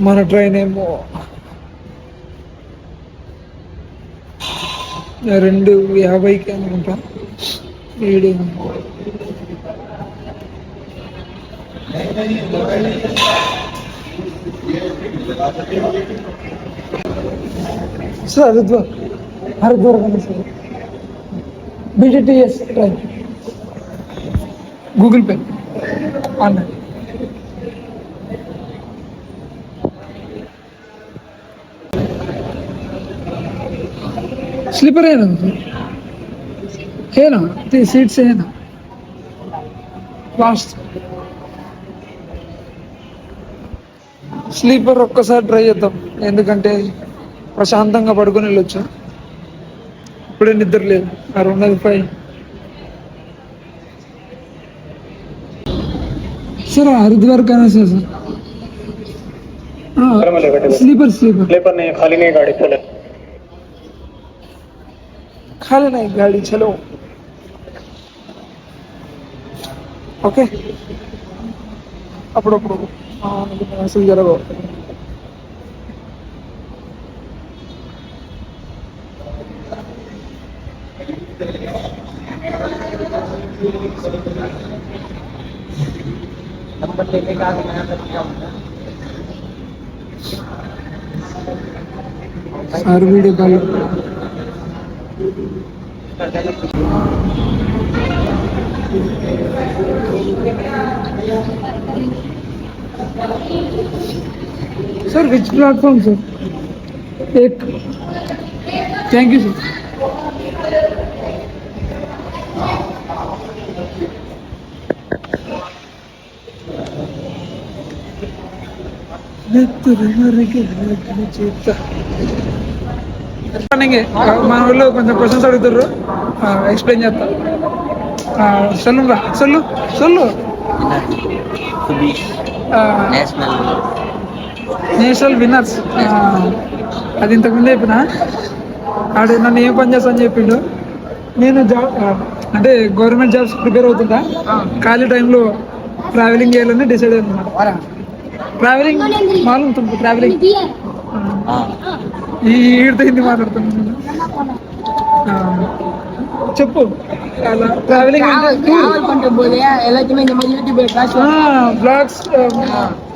మన ట్రైన్ ఏమో 2:50కి అనుకుంటా. వీడు సార్ హరిద్వార్ కానీ sir BTTS train Google Pay online. Sleeper है ना सीट से है ना లాస్ట్ స్లీపర్ ఒక్కసారి ట్రై చేద్దాం, ఎందుకంటే ప్రశాంతంగా పడుకొని వెళ్ళొచ్చు. ఇప్పుడే నిద్ర లేదు, ఆ 2:05. सर हरिद्वार कहाँ से सर? स्लीपर स्लीपर नहीं, खाली नहीं गाड़ी, खाली नहीं गाड़ी, चलो ఓకే. అప్పుడప్పుడు అసలు జరగవు. Sir video call sir which platform sir? एक थैंक यू सर. మన వాళ్ళు కొంచెం క్వశ్చన్స్ అడుగుతారు, ఎక్స్ప్లెయిన్ చేస్తా. சொல்லுங்க சொல்லு నేషనల్ విన్నర్స్. అది ఇంతకుముందే చెప్పిన. ఆడు నన్ను ఏం పని చేస్తా అని చెప్పిండు. నేను జాబ్ అంటే గవర్నమెంట్ జాబ్స్ ప్రిపేర్ అవుతుంటా. ఖాళీ టైంలో ట్రావెలింగ్ చేయాలని డిసైడ్ అయిందన్నమాట. ట్రావెలింగ్ మాలుంటుంది, ట్రావెలింగ్ ఈడితో హిందీ మాట్లాడుతున్నాను. చెప్పు. ट्रैवलिंग ब्लॉग्स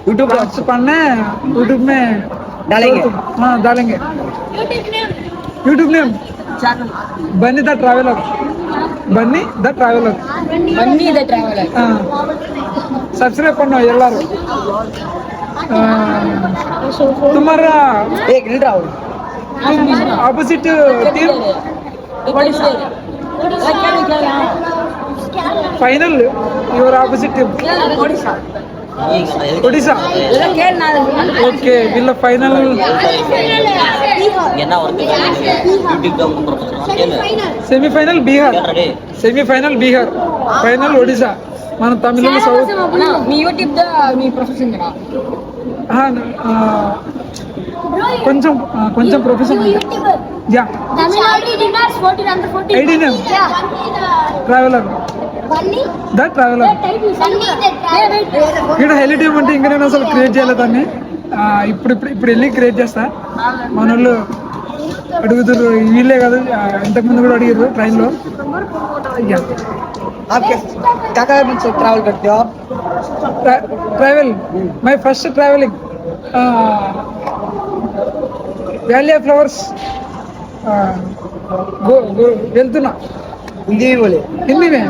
यूट्यूब पढ़ना है, यूट्यूब में डालेंगे. हाँ डालेंगे. YouTube name Bunny the traveller. Bunny the traveller. Subscribe करना एल्लारू. तुम्हारा एक मिनट आओ. Opposite team final your opposite team Odisha. Okay వీళ్ళ final semifinal Bihar, final Odisha. మన తమిళ సౌత్. మీ యూట్యూబ్ మీ ప్రొఫెషన్ కొంచెం ప్రొఫెషన్ యా. Traveller the traveller. ఇక్కడ హైలైట్ ఏమంటే ఇంకా నేను అసలు క్రియేట్ చేయలేదు దాన్ని. ఇప్పుడు వెళ్ళి క్రియేట్ చేస్తా. మన వాళ్ళు అడుగుతారు, వీళ్ళే కాదు ఇంతకుముందు కూడా అడిగారు ట్రైన్లో. ट्रैवल करते हो? Travel my first travelling valley of flowers. వెళ్తున్నా. हिंदी में बोले. हिंदी में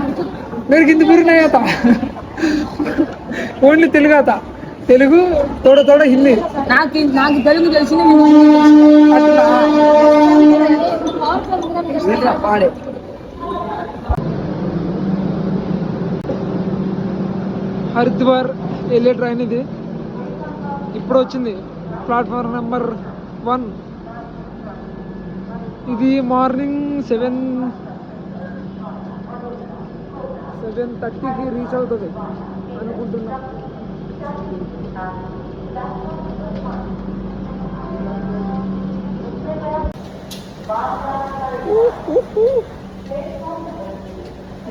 मेरे हिंदी पूरी नहीं आता, ఓన్లీ తెలుగు आता. తెలుగు తోడ తోడ హిందీ. నాకు తెలుగు తెలిసిన పాడే. హరిద్వార్ వెళ్ళే ట్రైన్ ఇది. ఇప్పుడు వచ్చింది ప్లాట్ఫామ్ నెంబర్ 1. ఇది మార్నింగ్ 7:30కి రీచ్ అవుతుంది అనుకుంటున్నా.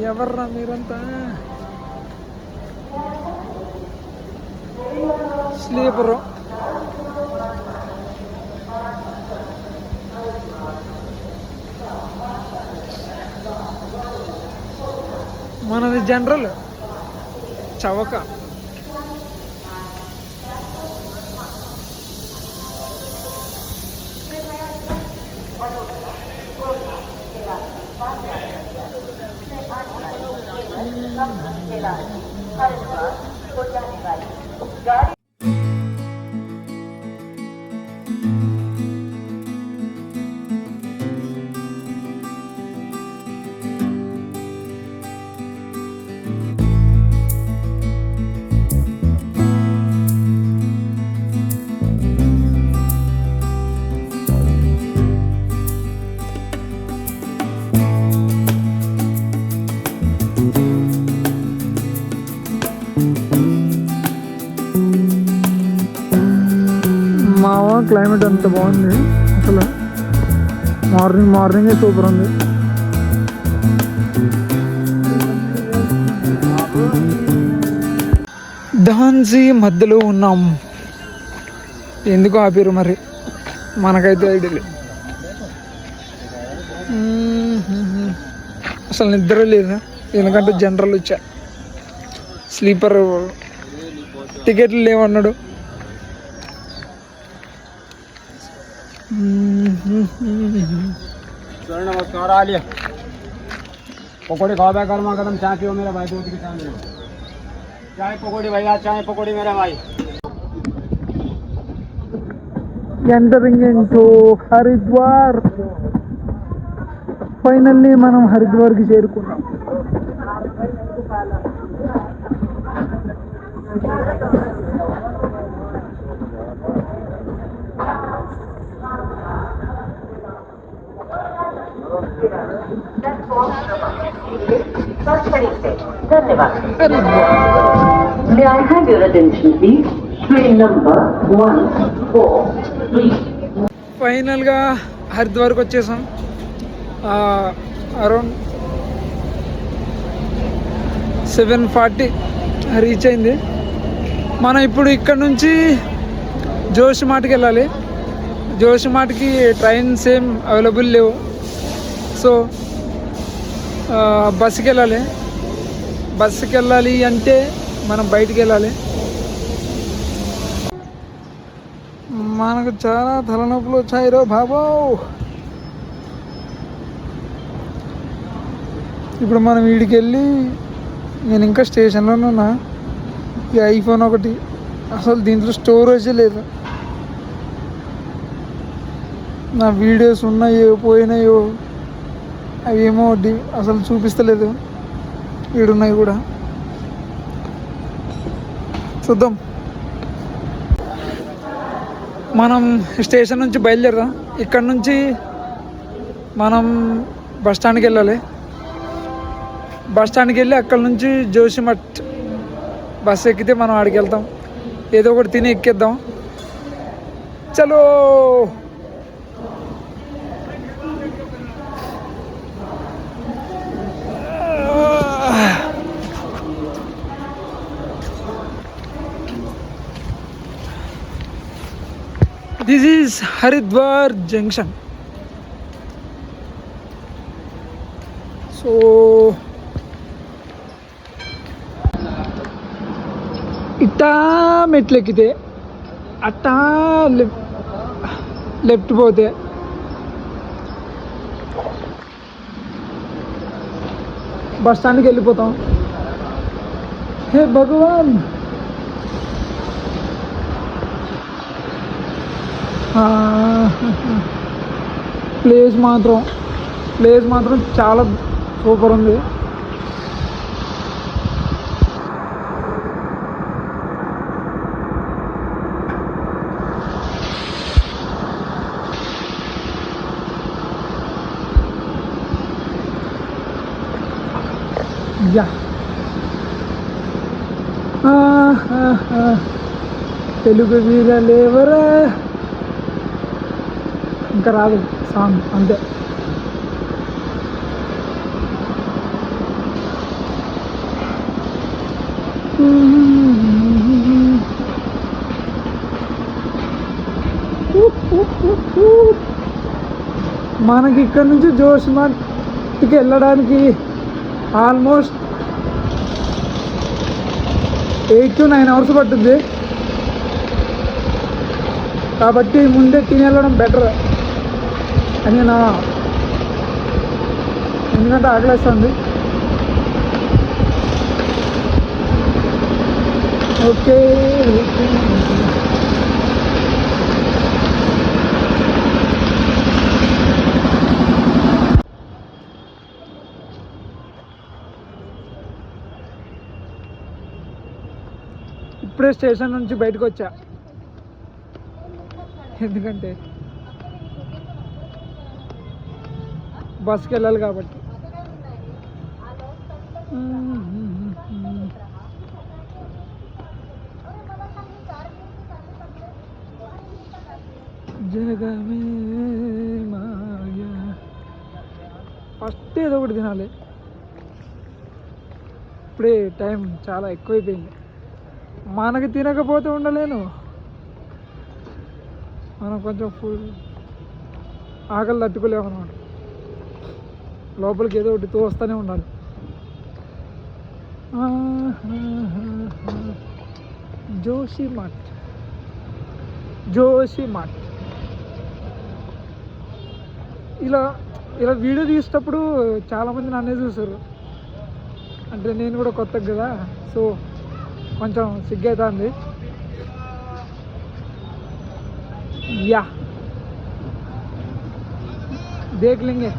ఎవర్రా మీరంతా? స్లీపరు మనది జనరల్ చవక. మావా క్లైమేట్ అంత బాగుంది అసలు. మార్నింగే సూపర్ ఉంది. ఝాన్సీ మధ్యలో ఉన్నాం. ఎందుకు ఆపారు మరి, మనకైతే ఐడియా లేదు. అసలు నిద్ర లేదు, ఎందుకంటే జనరల్ వచ్చా, స్లీపర్ టికెట్లు లేవన్నాడు. नमस्कार आ लिया पकौड़ी खाओ भाई, गर्मा गर्म चाय पियो मेरा भाई, दूध की चाय दो, चाय पकौड़ी भैया, चाय पकौड़ी मेरा भाई. Entering into Haridwar. ఫైనల్లీ మనం హరిద్వార్కి చేరుకున్నాం. May I have your attention please? Train number 143. ఫైనల్గా హరిద్వార్కి వచ్చేసాం. అరౌండ్ 7:40 రీచ్ అయింది. మనం ఇప్పుడు ఇక్కడ నుంచి జోషిమాట్కి వెళ్ళాలి. జోషిమాట్కి ట్రైన్స్ ఏం అవైలబుల్ లేవు, సో బస్సుకి వెళ్ళాలి. బస్సుకి వెళ్ళాలి అంటే మనం బయటికి వెళ్ళాలి. మనకు చాలా తలనొప్పులు వచ్చాయి రో బాబో. ఇప్పుడు మనం వీడికి వెళ్ళి, నేను ఇంకా స్టేషన్లోనే ఉన్నా. ఈ ఐఫోన్ ఒకటి అసలు దీంట్లో స్టోరేజే లేదు. నా వీడియోస్ ఉన్నాయో పోయినాయో అవి ఏమో అసలు చూపిస్తలేదు. వీడున్నాయి కూడా, చూద్దాం. మనం స్టేషన్ నుంచి బయలుదేరదాం. ఇక్కడ నుంచి మనం బస్ స్టాండ్కి వెళ్ళాలి. బస్ స్టాండ్కి వెళ్ళి అక్కడ నుంచి జోషిమఠ్ బస్ ఎక్కితే మనం ఆడికి వెళ్తాం. ఏదో ఒకటి తిని ఎక్కేద్దాం. చలో. This is Haridwar Junction. So ఇట్టా మెట్లు ఎక్కితే అట్టా లెఫ్ట్ పోతే బస్ స్టాండ్కి వెళ్ళిపోతాం. హే భగవాన్, ప్లేస్ మాత్రం చాలా సూపర్ ఉంది. యా తెలుగు వీరలేవరా, ఇంకా రాదు సాంగ్ అంతే. మనకి ఇక్కడ నుంచి జోషిమఠ్కి వెళ్ళడానికి ఆల్మోస్ట్ 8 to 9 అవర్స్ పట్టుద్ది, కాబట్టి ముందే తినేళ్ళడం బెటర్ అని నా, ఎందుకంటే ఆకలేస్తుంది. ఓకే ఇప్పుడే స్టేషన్ నుంచి బయటకు వచ్చా, ఎందుకంటే బస్కి వెళ్ళాలి కాబట్టి. జగమే మాయ, ఫస్ట్ ఏదో ఒకటి తినాలి. ఇప్పుడే టైం చాలా ఎక్కువైపోయింది, మనకి తినకపోతే ఉండలేను. మనం కొంచెం ఫుల్ ఆకలి తట్టుకోలేము అన్నమాట, లోపలికి ఏదో ఒకటి తోస్తూనే ఉండాలి. Joshi mart, Joshi mart. ఇలా ఇలా వీడియో తీసేటప్పుడు చాలామంది నన్నే చూసారు, అంటే నేను కూడా కొత్తగా కదా, సో కొంచెం సిగ్గైతుంది. యా देख लेंगे.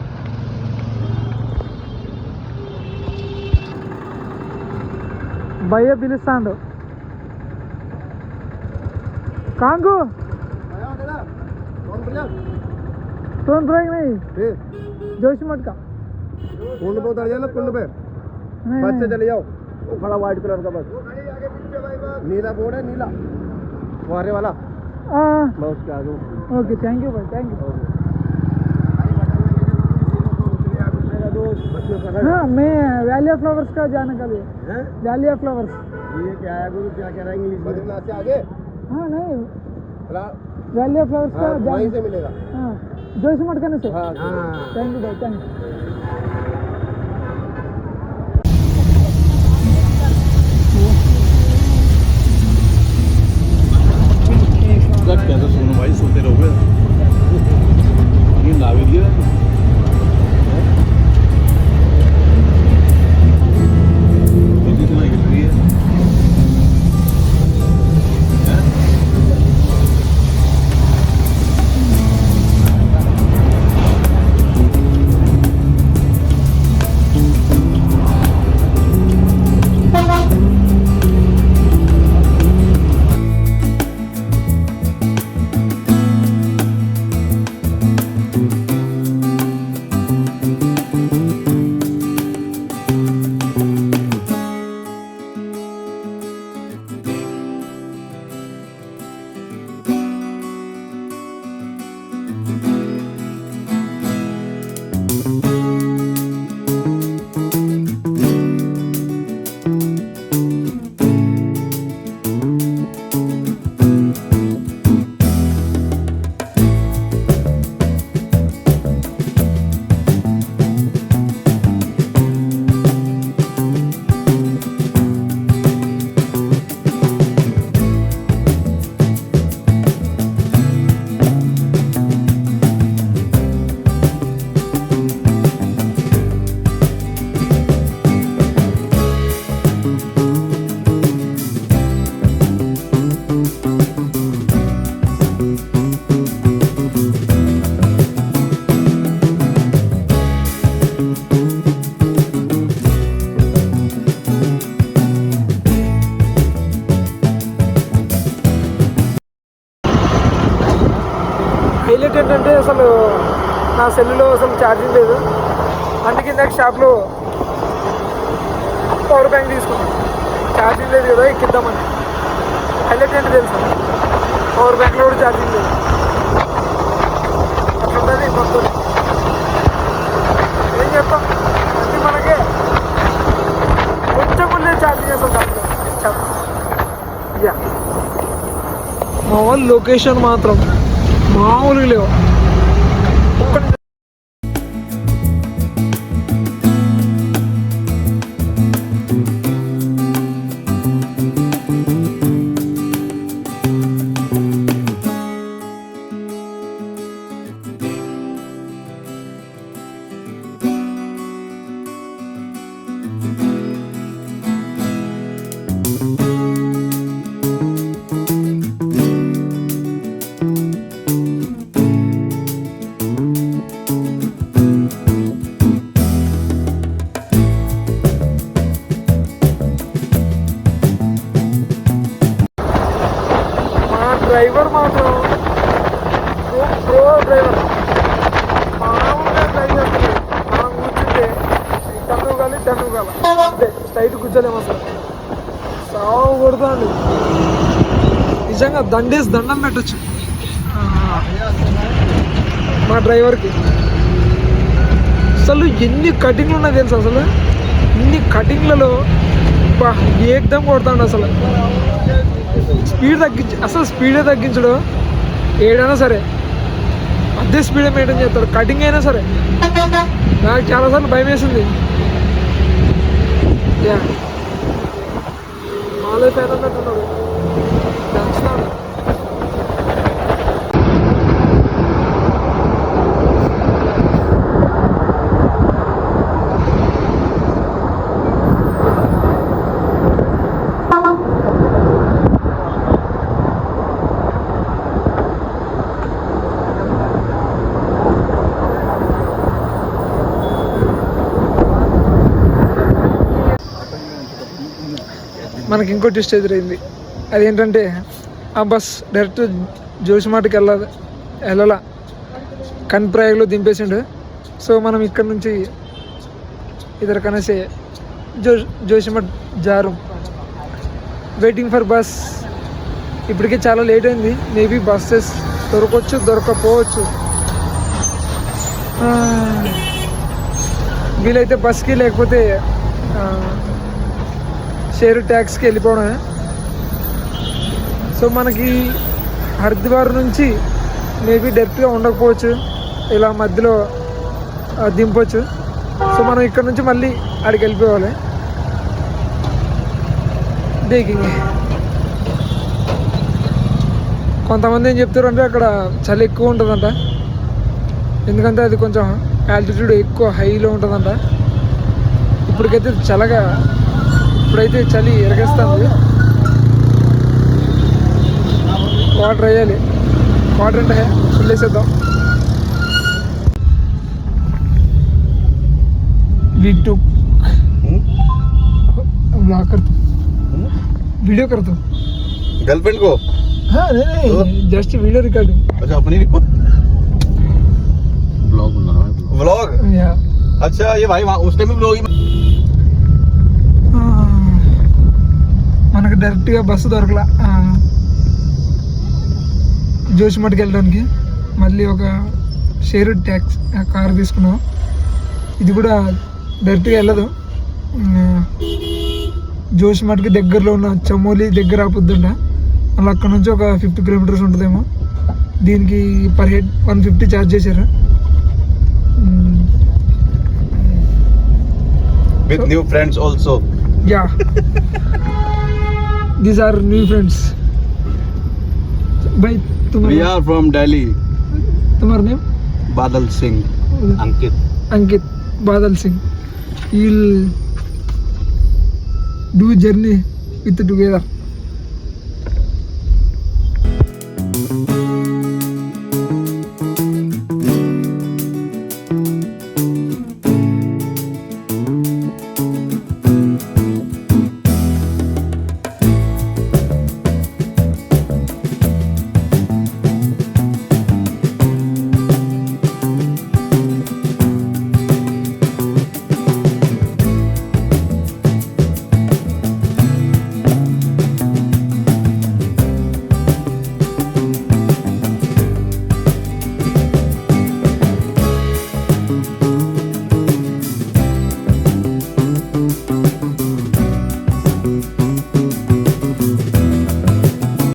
भैया పిలుస్తాండు. कांगू कौन ब्रेक नहीं जोशी मट का कुंड पे उतर जाना, कुंड पे बस से चले जाओ, वो खड़ा व्हाइट कलर का बस, नीला बोर्ड है, नीला फुहारे वाला, बस उसके आगे. ओके थैंक यू भाई, थैंक यू. हाँ मैं वैली ऑफ फ्लावर्स का जाने का भी है, वैली ऑफ फ्लावर्स. ये क्या है गुरु, क्या कह रहा है इंग्लिश में? से आगे हाँ नहीं वैली ऑफ फ्लावर्स का वहीं से मिलेगा. हाँ जोशी मट करने से. हाँ थैंक यू भाई, थैंक यू. कैसे सुनो भाई, सोते रहोगे नींद आ गई है. హైలైట్ ఏంటంటే అసలు నా సెల్లులో అసలు ఛార్జింగ్ లేదు, అందుకే ఇందాక షాప్లో పవర్ బ్యాంక్ తీసుకున్నాను. ఛార్జింగ్ లేదు కదా ఎక్కిద్దామని. హైలైట్ ఏంటి తెలుసా, పవర్ బ్యాంక్లో కూడా ఛార్జింగ్ లేదు. అట్లుంటుంది మొత్తం. ఏం చెప్తాం, అది మనకే కొంచెం ముందే ఛార్జింగ్ చేస్తాం. యా మా వాళ్ళు లొకేషన్ మాత్రం మామూలుగా లేవు. డ్రైవర్ మాత్రం ప్రో డ్రైవర్, మామూలుగా డ్రైవ్ చేస్తున్నాడు. మనం కూర్చుంటే టన్నుగాలి అంతే, స్ట్రైట్ కూర్చోలేము అసలు, సాగు కొడుతుంది. నిజంగా దండేసి దండం పెట్టచ్చు మా డ్రైవర్కి. అసలు ఎన్ని కటింగ్లు ఉన్నాయి తెలుసు, అసలు ఇన్ని కటింగ్లలో ఏకదం కొడతాడు. అసలు స్పీడే తగ్గించడు, ఏడైనా సరే అదే స్పీడే మెయింటైన్ చేస్తాడు. కటింగ్ అయినా సరే నాకు చాలాసార్లు భయం వేసింది. మాలే ఫ్యాన్ అన్నట్టున్నాడు, దంచుతాడు. మనకి ఇంకో ట్విస్ట్ ఎదురైంది. అదేంటంటే ఆ బస్ డైరెక్ట్ జోషిమాటకి వెళ్ళాలా, కన్ప్రయాగ్లో దింపేసిండు. సో మనం ఇక్కడ నుంచి ఇద్దరు కనేసే జోషిమఠ్ జారు, వెయిటింగ్ ఫర్ బస్. ఇప్పటికే చాలా లేట్ అయింది. మేబీ బస్సెస్ దొరకవచ్చు, దొరకపోవచ్చు. వీలైతే బస్కి, లేకపోతే షేర్ ట్యాక్స్కి వెళ్ళిపోవడమే. సో మనకి హరిద్వార్ నుంచి మేబీ డైరెక్ట్గా ఉండకపోవచ్చు, ఇలా మధ్యలో దింపవచ్చు. సో మనం ఇక్కడ నుంచి మళ్ళీ అక్కడికి వెళ్ళిపోవాలి. డేకింగ్ కొంతమంది ఏం చెప్తారు అంటే అక్కడ చలి ఎక్కువ ఉంటుందంట, ఎందుకంటే అది కొంచెం ఆల్టిట్యూడ్ ఎక్కువ హైలో ఉంటుందంట. ఇప్పటికైతే ఇప్పుడైతే చలి ఎరగేస్తుంది. వాటర్ వేయాలి, వాటర్ అంటే ఫుల్ వేసేద్దాం. वीडियो कर दो गर्लफ्रेंड को। हाँ नहीं जस्ट वीडियो रिकॉर्डिंग। अच्छा अपनी व्लॉग या अच्छा ये भाई उस टाइम भी व्लॉग మనకు డైరెక్ట్గా బస్సు దొరకలా జోషిమఠ్కి వెళ్ళడానికి. మళ్ళీ ఒక షేర్ ట్యాక్స్ కార్ తీసుకున్నాం. ఇది కూడా డైరెక్ట్గా వెళ్ళదు, జోషిమఠ్కి దగ్గరలో ఉన్న చమోలి దగ్గర ఆపుద్దంట. మళ్ళీ అక్కడ నుంచి ఒక 50 కిలోమీటర్స్ ఉంటుందేమో. దీనికి పర్ హెడ్ 150 ఛార్జ్ చేశారు. with new friends also. Yeah. These are new friends. Bhai, We are from Delhi. तुम्हारा name? Badal Singh. Ankit. Ankit Badal Singh. You'll do journey with together.